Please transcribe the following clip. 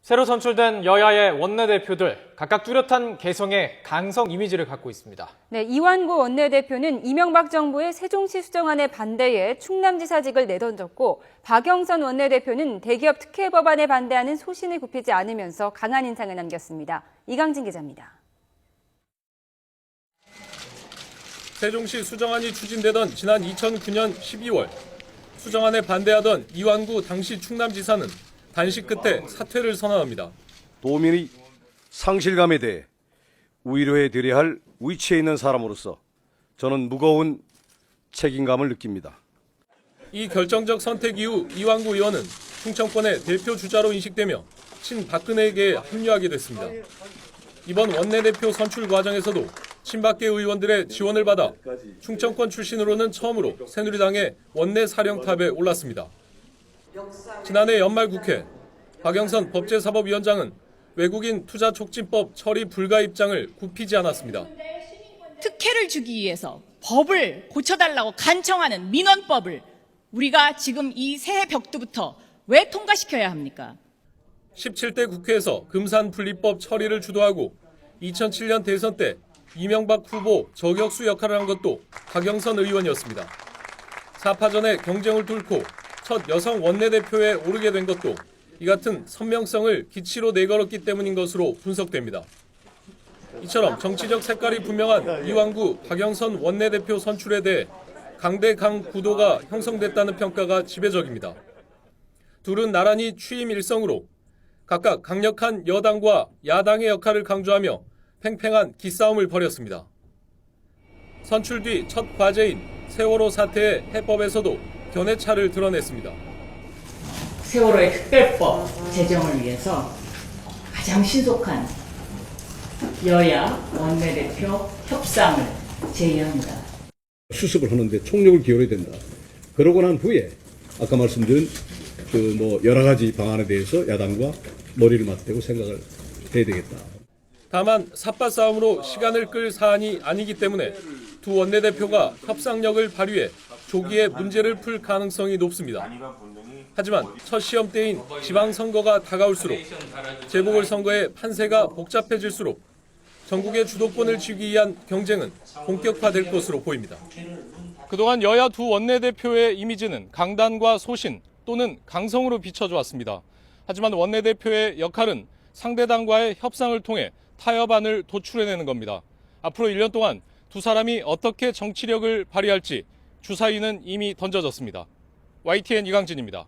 새로 선출된 여야의 원내대표들 각각 뚜렷한 개성의 강성 이미지를 갖고 있습니다. 네, 이완구 원내대표는 이명박 정부의 세종시 수정안에 반대해 충남지사직을 내던졌고, 박영선 원내대표는 대기업 특혜 법안에 반대하는 소신을 굽히지 않으면서 강한 인상을 남겼습니다. 이강진 기자입니다. 세종시 수정안이 추진되던 지난 2009년 12월 수정안에 반대하던 이완구 당시 충남지사는 단식 끝에 사퇴를 선언합니다. 도민의 상실감에 대해 위로해 드려야 할 위치에 있는 사람으로서 저는 무거운 책임감을 느낍니다. 이 결정적 선택 이후 이완구 의원은 충청권의 대표 주자로 인식되며 친박근혜에게 합류하게 됐습니다. 이번 원내대표 선출 과정에서도 친박계 의원들의 지원을 받아 충청권 출신으로는 처음으로 새누리당의 원내 사령탑에 올랐습니다. 지난해 연말 국회, 박영선 법제사법위원장은 외국인 투자촉진법 처리 불가 입장을 굽히지 않았습니다. 특혜를 주기 위해서 법을 고쳐달라고 간청하는 민원법을 우리가 지금 이 새해 벽두부터 왜 통과시켜야 합니까? 17대 국회에서 금산분리법 처리를 주도하고 2007년 대선 때 이명박 후보 저격수 역할을 한 것도 박영선 의원이었습니다. 4파전의 경쟁을 뚫고 첫 여성 원내대표에 오르게 된 것도 이 같은 선명성을 기치로 내걸었기 때문인 것으로 분석됩니다. 이처럼 정치적 색깔이 분명한 이완구, 박영선 원내대표 선출에 대해 강대강 구도가 형성됐다는 평가가 지배적입니다. 둘은 나란히 취임 일성으로 각각 강력한 여당과 야당의 역할을 강조하며 팽팽한 기싸움을 벌였습니다. 선출 뒤 첫 과제인 세월호 사태의 해법에서도 견해차를 드러냈습니다. 세월호의 특별법 제정을 위해서 가장 신속한 여야 원내대표 협상을 제의합니다. 수습을 하는데 총력을 기울여야 된다. 그러고 난 후에 아까 말씀드린 여러 가지 방안에 대해서 야당과 머리를 맞대고 생각을 해야 되겠다. 다만 삿바 싸움으로 시간을 끌 사안이 아니기 때문에 두 원내대표가 협상력을 발휘해 조기에 문제를 풀 가능성이 높습니다. 하지만 첫 시험 때인 지방선거가 다가올수록 재보궐선거의 판세가 복잡해질수록 전국의 주도권을 쥐기 위한 경쟁은 본격화될 것으로 보입니다. 그동안 여야 두 원내대표의 이미지는 강단과 소신 또는 강성으로 비춰져 왔습니다. 하지만 원내대표의 역할은 상대당과의 협상을 통해 타협안을 도출해내는 겁니다. 앞으로 1년 동안 두 사람이 어떻게 정치력을 발휘할지 주사위는 이미 던져졌습니다. YTN 이강진입니다.